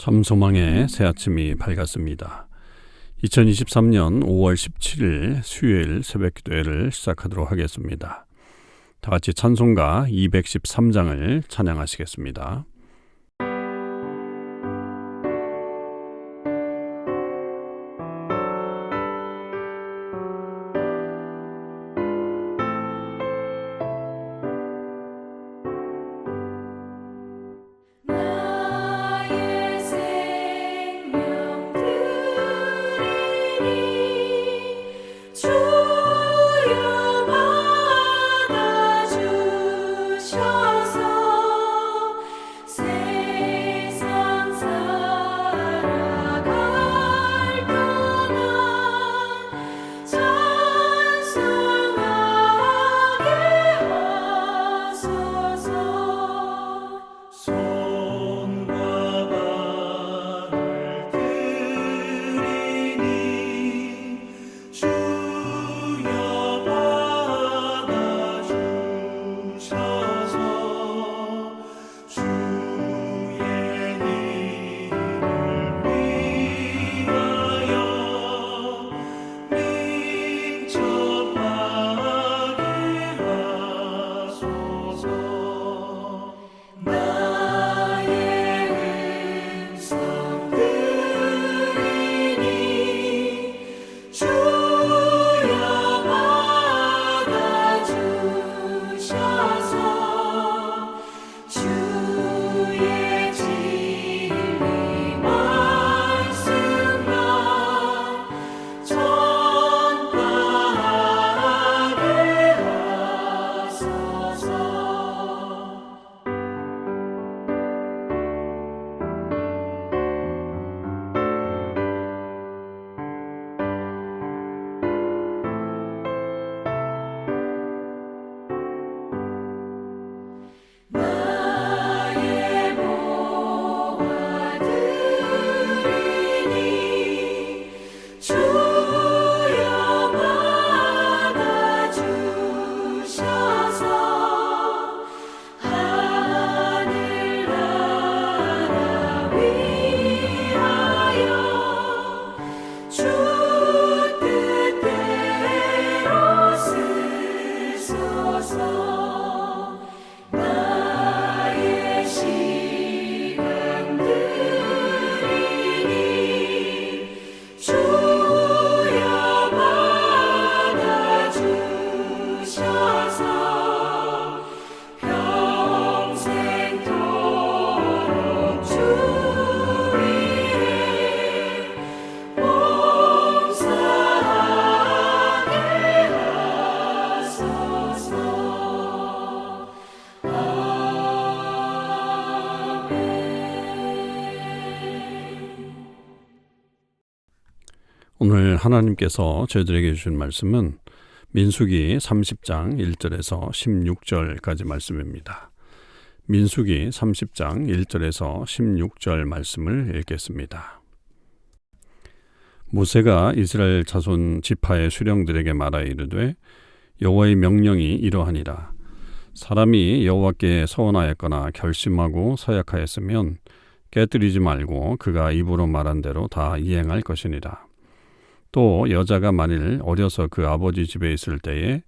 참소망의 새 아침이 밝았습니다. 2023년 5월 17일 수요일 새벽기도회를 시작하도록 하겠습니다. 다 같이 찬송가 213장을 찬양하시겠습니다. 오늘 하나님께서 저희들에게 주신 말씀은 민수기 30장 1절에서 16절까지 말씀입니다. 민수기 30장 1절에서 16절 말씀을 읽겠습니다. 모세가 이스라엘 자손 지파의 수령들에게 말하 이르되 여호와의 명령이 이러하니라. 사람이 여호와께 서원하였거나 결심하고 서약하였으면 깨뜨리지 말고 그가 입으로 말한 대로 다 이행할 것이니라. 또 여자가 만일 어려서 그 아버지 집에 있을 때에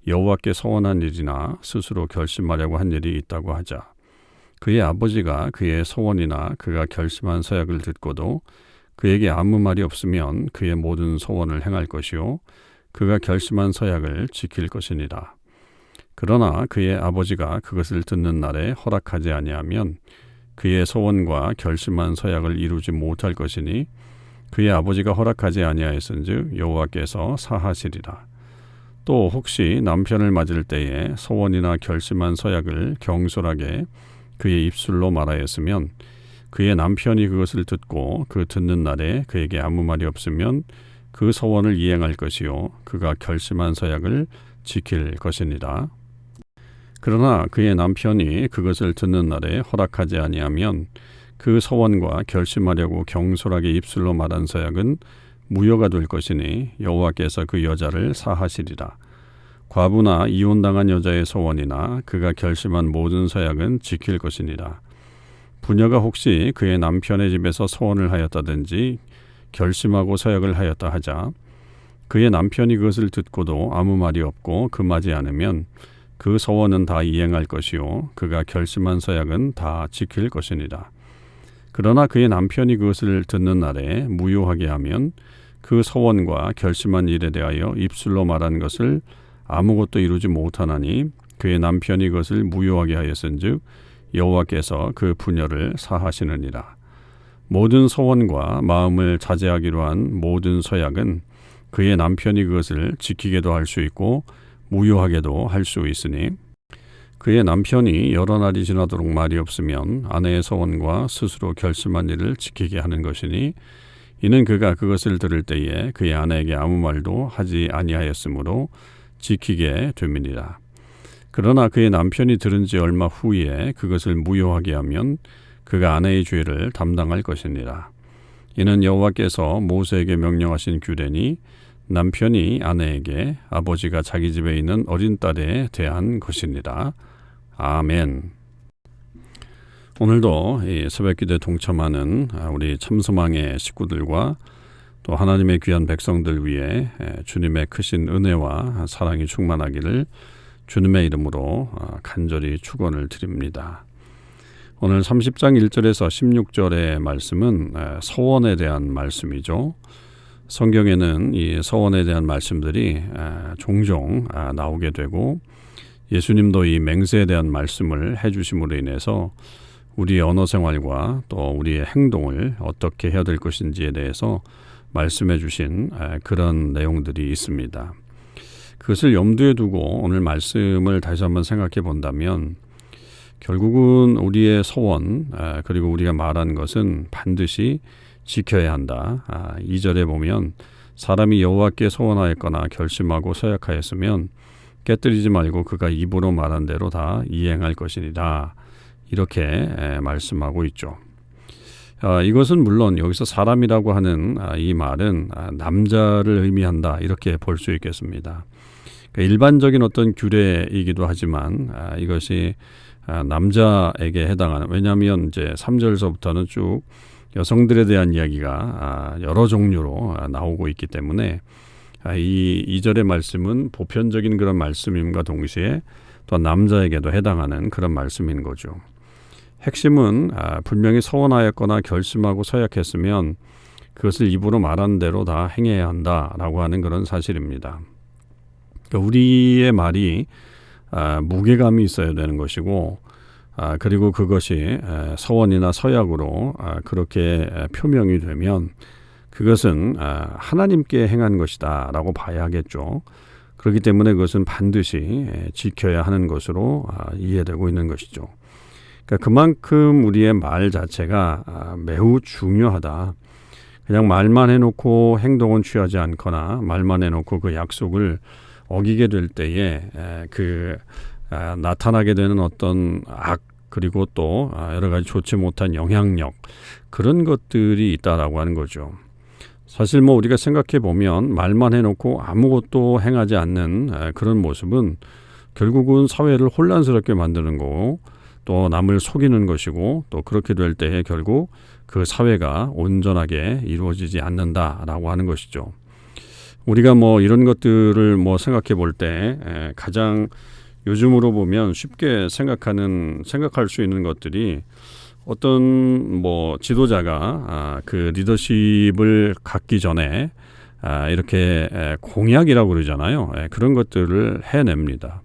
여호와께 서원한 일이나 스스로 결심하려고 한 일이 있다고 하자. 그의 아버지가 그의 서원이나 그가 결심한 서약을 듣고도 그에게 아무 말이 없으면 그의 모든 서원을 행할 것이요 그가 결심한 서약을 지킬 것이니라. 그러나 그의 아버지가 그것을 듣는 날에 허락하지 아니하면 그의 서원과 결심한 서약을 이루지 못할 것이니 그의 아버지가 허락하지 아니하였은즉 여호와께서 사하시리라. 또 혹시 남편을 맞을 때에 서원이나 결심한 서약을 경솔하게 그의 입술로 말하였으면 그의 남편이 그것을 듣고 그 듣는 날에 그에게 아무 말이 없으면 그 서원을 이행할 것이요 그가 결심한 서약을 지킬 것이니라. 그러나 그의 남편이 그것을 듣는 날에 허락하지 아니하면 그 서원과 결심하려고 경솔하게 입술로 말한 서약은 무효가 될 것이니 여호와께서 그 여자를 사하시리라. 과부나 이혼당한 여자의 서원이나 그가 결심한 모든 서약은 지킬 것이니라. 부녀가 혹시 그의 남편의 집에서 서원을 하였다든지 결심하고 서약을 하였다 하자 그의 남편이 그것을 듣고도 아무 말이 없고 금하지 않으면 그 서원은 다 이행할 것이요 그가 결심한 서약은 다 지킬 것이니라. 그러나 그의 남편이 그것을 듣는 날에 무효하게 하면 그 서원과 결심한 일에 대하여 입술로 말한 것을 아무것도 이루지 못하나니 그의 남편이 그것을 무효하게 하였은즉 여호와께서 그 부녀를 사하시느니라. 모든 서원과 마음을 자제하기로 한 모든 서약은 그의 남편이 그것을 지키게도 할 수 있고 무효하게도 할 수 있으니 그의 남편이 여러 날이 지나도록 말이 없으면 아내의 서원과 스스로 결심한 일을 지키게 하는 것이니 이는 그가 그것을 들을 때에 그의 아내에게 아무 말도 하지 아니하였으므로 지키게 됨이니라. 그러나 그의 남편이 들은 지 얼마 후에 그것을 무효하게 하면 그가 아내의 죄를 담당할 것이니라. 이는 여호와께서 모세에게 명령하신 규례니 남편이 아내에게 아버지가 자기 집에 있는 어린 딸에 대한 것이니라. 아멘. 오늘도 이 새벽기도에 동참하는 우리 참소망의 식구들과 또 하나님의 귀한 백성들 위해 주님의 크신 은혜와 사랑이 충만하기를 주님의 이름으로 간절히 축원을 드립니다. 오늘 30장 1절에서 16절의 말씀은 서원에 대한 말씀이죠. 성경에는 이 서원에 대한 말씀들이 종종 나오게 되고 예수님도 이 맹세에 대한 말씀을 해주심으로 인해서 우리의 언어 생활과 또 우리의 행동을 어떻게 해야 될 것인지에 대해서 말씀해 주신 그런 내용들이 있습니다. 그것을 염두에 두고 오늘 말씀을 다시 한번 생각해 본다면 결국은 우리의 서원 그리고 우리가 말한 것은 반드시 지켜야 한다. 2절에 보면 사람이 여호와께 서원하였거나 결심하고 서약하였으면 깨뜨리지 말고 그가 입으로 말한 대로 다 이행할 것이니라. 이렇게 말씀하고 있죠. 이것은 물론 여기서 사람이라고 하는 이 말은 남자를 의미한다. 이렇게 볼 수 있겠습니다. 그러니까 일반적인 어떤 규례이기도 하지만 이것이 남자에게 해당하는, 왜냐하면 이제 3절서부터는 쭉 여성들에 대한 이야기가 여러 종류로 나오고 있기 때문에 이 2절의 말씀은 보편적인 그런 말씀임과 동시에 또 남자에게도 해당하는 그런 말씀인 거죠. 핵심은 분명히 서원하였거나 결심하고 서약했으면 그것을 입으로 말한 대로 다 행해야 한다라고 하는 그런 사실입니다. 그러니까 우리의 말이 무게감이 있어야 되는 것이고 그리고 그것이 서원이나 서약으로 그렇게 표명이 되면 그것은 하나님께 행한 것이다 라고 봐야 하겠죠. 그렇기 때문에 그것은 반드시 지켜야 하는 것으로 이해되고 있는 것이죠. 그러니까 그만큼 우리의 말 자체가 매우 중요하다. 그냥 말만 해놓고 행동은 취하지 않거나 말만 해놓고 그 약속을 어기게 될 때에 나타나게 되는 어떤 악 그리고 또 여러 가지 좋지 못한 영향력 그런 것들이 있다라고 하는 거죠. 사실 우리가 생각해 보면 말만 해놓고 아무것도 행하지 않는 그런 모습은 결국은 사회를 혼란스럽게 만드는 거고 또 남을 속이는 것이고 또 그렇게 될 때에 결국 그 사회가 온전하게 이루어지지 않는다라고 하는 것이죠. 우리가 이런 것들을 생각해 볼 때 가장 요즘으로 보면 쉽게 생각할 수 있는 것들이 어떤 지도자가 그 리더십을 갖기 전에 이렇게 공약이라고 그러잖아요. 그런 것들을 해냅니다.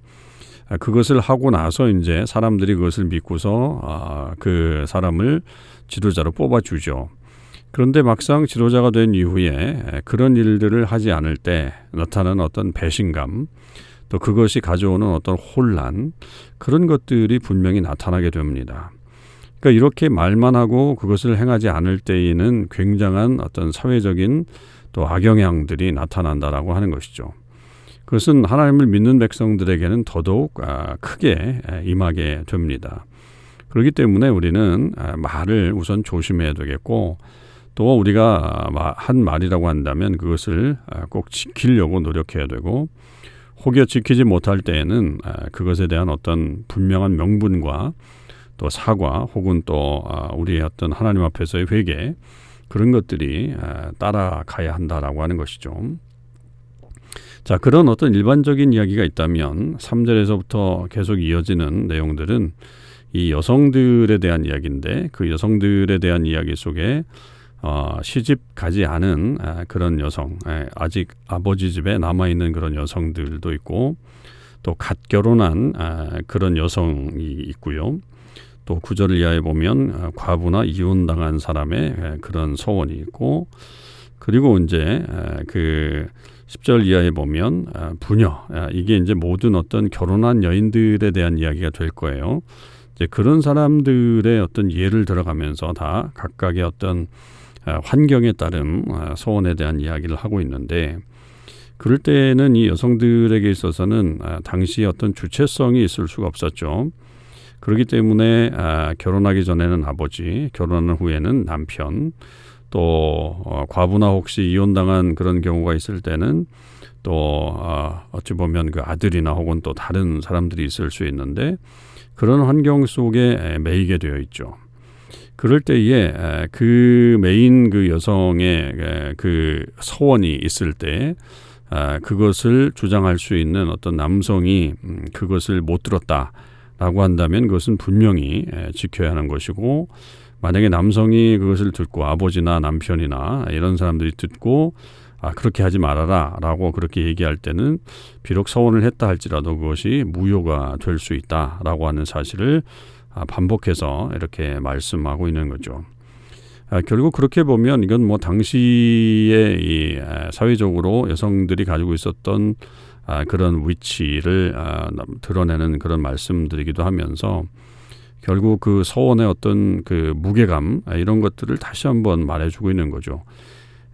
그것을 하고 나서 이제 사람들이 그것을 믿고서 그 사람을 지도자로 뽑아주죠. 그런데 막상 지도자가 된 이후에 그런 일들을 하지 않을 때 나타나는 어떤 배신감 또 그것이 가져오는 어떤 혼란 그런 것들이 분명히 나타나게 됩니다. 그러니까 이렇게 말만 하고 그것을 행하지 않을 때에는 굉장한 어떤 사회적인 또 악영향들이 나타난다라고 하는 것이죠. 그것은 하나님을 믿는 백성들에게는 더더욱 크게 임하게 됩니다. 그렇기 때문에 우리는 말을 우선 조심해야 되겠고 또 우리가 한 말이라고 한다면 그것을 꼭 지키려고 노력해야 되고 혹여 지키지 못할 때에는 그것에 대한 어떤 분명한 명분과 또 사과 혹은 또 우리의 어떤 하나님 앞에서의 회개 그런 것들이 따라가야 한다라고 하는 것이죠. 자, 그런 어떤 일반적인 이야기가 있다면 3절에서부터 계속 이어지는 내용들은 이 여성들에 대한 이야기인데 그 여성들에 대한 이야기 속에 시집 가지 않은 그런 여성, 아직 아버지 집에 남아있는 그런 여성들도 있고 또 갓 결혼한 그런 여성이 있고요. 또 9절을 이하에 보면 과부나 이혼당한 사람의 그런 서원이 있고 그리고 이제 그 10절 이하에 보면 부녀, 이게 이제 모든 어떤 결혼한 여인들에 대한 이야기가 될 거예요. 이제 그런 사람들의 어떤 예를 들어가면서 다 각각의 어떤 환경에 따른 소원에 대한 이야기를 하고 있는데 그럴 때는 이 여성들에게 있어서는 당시 어떤 주체성이 있을 수가 없었죠. 그렇기 때문에 결혼하기 전에는 아버지, 결혼한 후에는 남편, 또 과부나 혹시 이혼당한 그런 경우가 있을 때는 또 어찌 보면 그 아들이나 혹은 또 다른 사람들이 있을 수 있는데 그런 환경 속에 매이게 되어 있죠. 그럴 때에 그 메인 그 여성의 그 소원이 있을 때 그것을 주장할 수 있는 어떤 남성이 그것을 못 들었다라고 한다면 그것은 분명히 지켜야 하는 것이고 만약에 남성이 그것을 듣고 아버지나 남편이나 이런 사람들이 듣고 그렇게 하지 말아라 라고 그렇게 얘기할 때는 비록 서원을 했다 할지라도 그것이 무효가 될 수 있다라고 하는 사실을 반복해서 이렇게 말씀하고 있는 거죠. 결국 그렇게 보면 이건 뭐 당시에 이 사회적으로 여성들이 가지고 있었던 그런 위치를 드러내는 그런 말씀들이기도 하면서 결국 그 서원의 어떤 그 무게감 이런 것들을 다시 한번 말해주고 있는 거죠.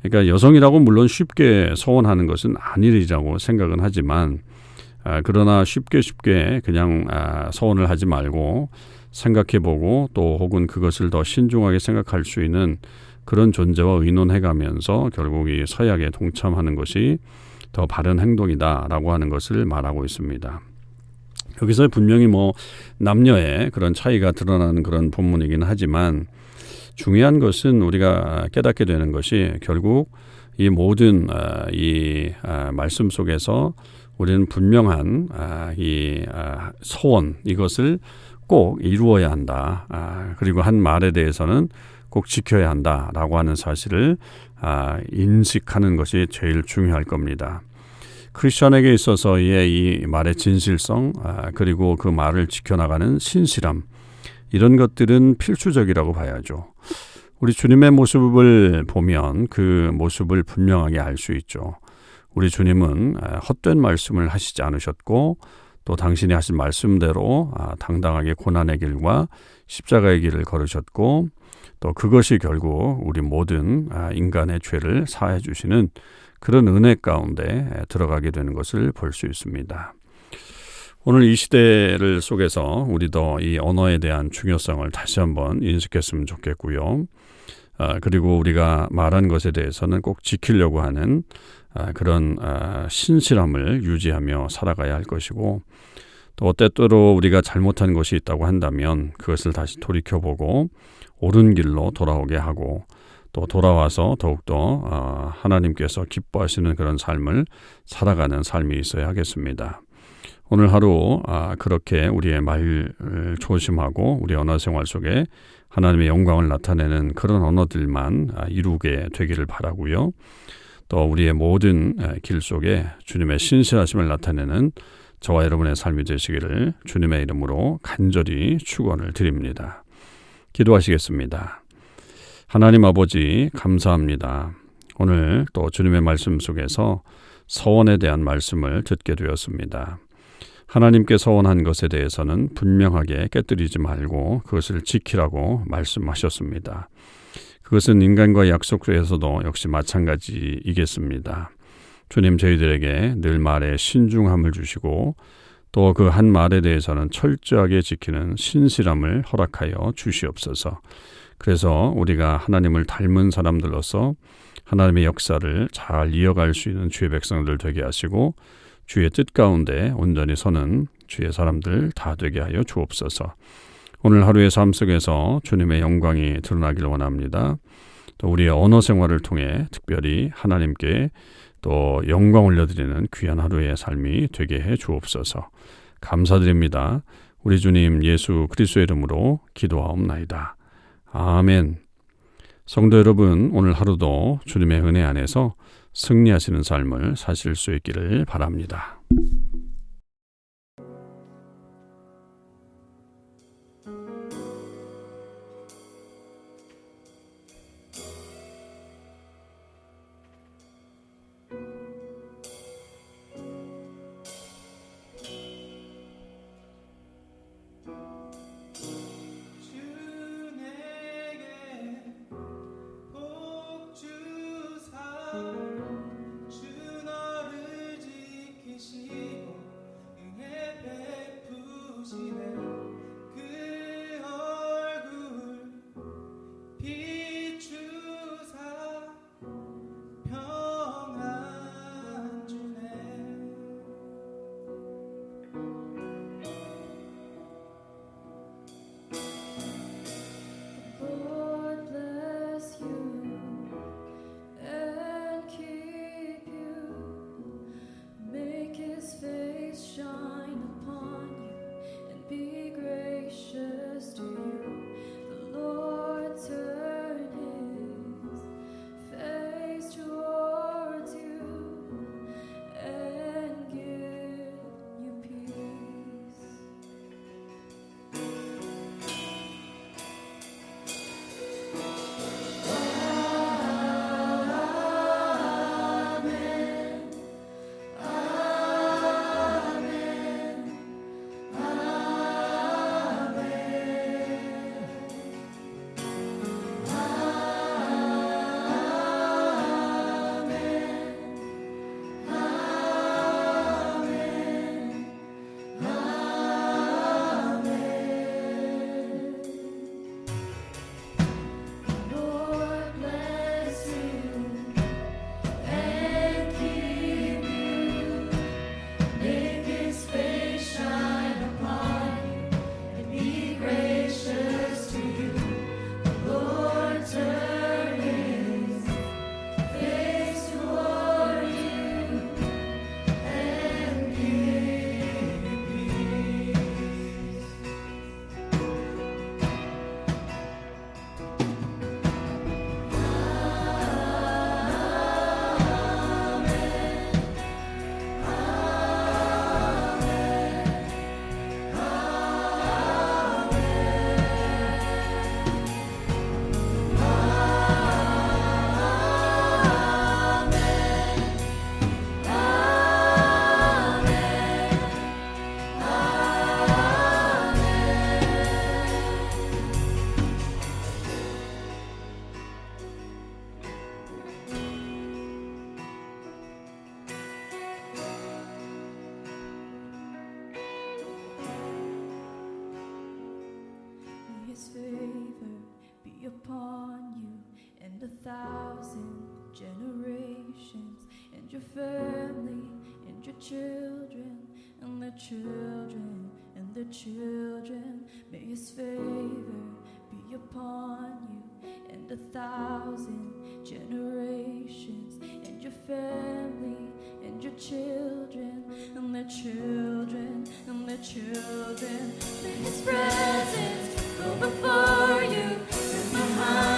그러니까 여성이라고 물론 쉽게 서원하는 것은 아니라고 생각은 하지만 그러나 쉽게 그냥 서원을 하지 말고 생각해보고 또 혹은 그것을 더 신중하게 생각할 수 있는 그런 존재와 의논해가면서 결국 이 서약에 동참하는 것이 더 바른 행동이다라고 하는 것을 말하고 있습니다. 여기서 분명히 뭐 남녀의 그런 차이가 드러나는 그런 본문이긴 하지만 중요한 것은 우리가 깨닫게 되는 것이 결국 이 모든 이 말씀 속에서 우리는 분명한 이 소원 이것을 꼭 이루어야 한다. 그리고 한 말에 대해서는 꼭 지켜야 한다라고 하는 사실을 인식하는 것이 제일 중요할 겁니다. 크리스천에게 있어서의 이 말의 진실성 그리고 그 말을 지켜나가는 신실함 이런 것들은 필수적이라고 봐야죠. 우리 주님의 모습을 보면 그 모습을 분명하게 알 수 있죠. 우리 주님은 헛된 말씀을 하시지 않으셨고 또 당신이 하신 말씀대로 당당하게 고난의 길과 십자가의 길을 걸으셨고 또 그것이 결국 우리 모든 인간의 죄를 사해 주시는 그런 은혜 가운데 들어가게 되는 것을 볼 수 있습니다. 오늘 이 시대를 속에서 우리도 이 언어에 대한 중요성을 다시 한번 인식했으면 좋겠고요. 그리고 우리가 말한 것에 대해서는 꼭 지키려고 하는 그런 신실함을 유지하며 살아가야 할 것이고 또 때때로 우리가 잘못한 것이 있다고 한다면 그것을 다시 돌이켜보고 옳은 길로 돌아오게 하고 또 돌아와서 더욱더 하나님께서 기뻐하시는 그런 삶을 살아가는 삶이 있어야 하겠습니다. 오늘 하루 그렇게 우리의 말을 조심하고 우리 언어 생활 속에 하나님의 영광을 나타내는 그런 언어들만 이루게 되기를 바라고요. 또 우리의 모든 길 속에 주님의 신실하심을 나타내는 저와 여러분의 삶이 되시기를 주님의 이름으로 간절히 축원을 드립니다. 기도하시겠습니다. 하나님 아버지 감사합니다. 오늘 또 주님의 말씀 속에서 서원에 대한 말씀을 듣게 되었습니다. 하나님께 서원한 것에 대해서는 분명하게 깨뜨리지 말고 그것을 지키라고 말씀하셨습니다. 그것은 인간과의 약속 속에서도 역시 마찬가지이겠습니다. 주님 저희들에게 늘 말에 신중함을 주시고 또 그 한 말에 대해서는 철저하게 지키는 신실함을 허락하여 주시옵소서. 그래서 우리가 하나님을 닮은 사람들로서 하나님의 역사를 잘 이어갈 수 있는 주의 백성들 되게 하시고 주의 뜻 가운데 온전히 서는 주의 사람들 다 되게 하여 주옵소서. 오늘 하루의 삶 속에서 주님의 영광이 드러나길 원합니다. 또 우리의 언어 생활을 통해 특별히 하나님께 또 영광 올려드리는 귀한 하루의 삶이 되게 해 주옵소서. 감사드립니다. 우리 주님 예수 그리스도의 이름으로 기도하옵나이다. 아멘. 성도 여러분, 오늘 하루도 주님의 은혜 안에서 승리하시는 삶을 사실 수 있기를 바랍니다. His favor be upon you and 1,000 generations, and your family, and your children, and their children, and their children. May His favor be upon you and 1,000 generations, and your family, and your children, and their children, and their children. May His presence go before you and behind